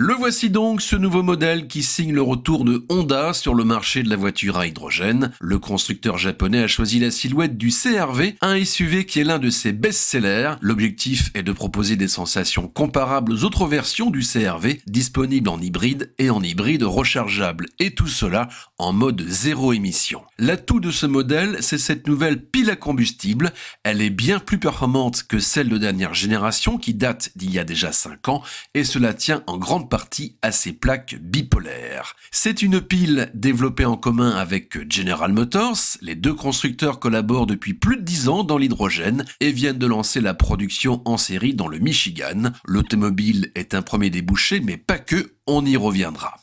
Le voici donc, ce nouveau modèle qui signe le retour de Honda sur le marché de la voiture à hydrogène. Le constructeur japonais a choisi la silhouette du CR-V, un SUV qui est l'un de ses best-sellers. L'objectif est de proposer des sensations comparables aux autres versions du CR-V, disponibles en hybride et en hybride rechargeable, et tout cela en mode zéro émission. L'atout de ce modèle, c'est cette nouvelle pile à combustible. Elle est bien plus performante que celle de dernière génération qui date d'il y a déjà 5 ans, et cela tient en grande partie à ses plaques bipolaires. C'est une pile développée en commun avec General Motors. Les deux constructeurs collaborent depuis plus de 10 ans dans l'hydrogène et viennent de lancer la production en série dans le Michigan. L'automobile est un premier débouché, mais pas que, on y reviendra.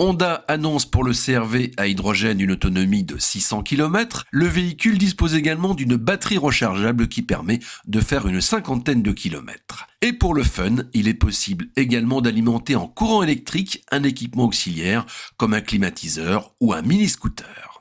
Honda annonce pour le CR-V à hydrogène une autonomie de 600 km. Le véhicule dispose également d'une batterie rechargeable qui permet de faire une cinquantaine de kilomètres. Et pour le fun, il est possible également d'alimenter en courant électrique un équipement auxiliaire comme un climatiseur ou un mini-scooter.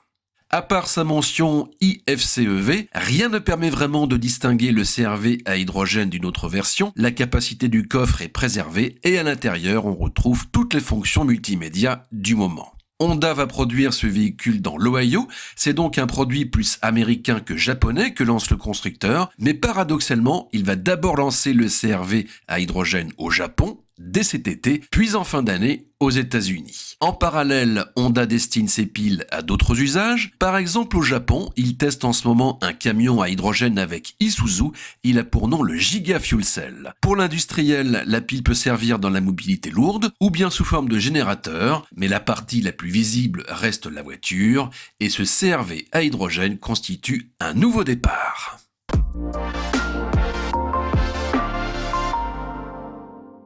À part sa mention IFCEV, rien ne permet vraiment de distinguer le CR-V à hydrogène d'une autre version. La capacité du coffre est préservée et à l'intérieur, on retrouve toutes les fonctions multimédia du moment. Honda va produire ce véhicule dans l'Ohio, c'est donc un produit plus américain que japonais que lance le constructeur, mais paradoxalement, il va d'abord lancer le CR-V à hydrogène au Japon, dès cet été, puis en fin d'année aux États-Unis. En parallèle, Honda destine ses piles à d'autres usages. Par exemple, au Japon, il teste en ce moment un camion à hydrogène avec Isuzu. Il a pour nom le Giga Fuel Cell. Pour l'industriel, la pile peut servir dans la mobilité lourde ou bien sous forme de générateur, mais la partie la plus visible reste la voiture et ce CR-V à hydrogène constitue un nouveau départ.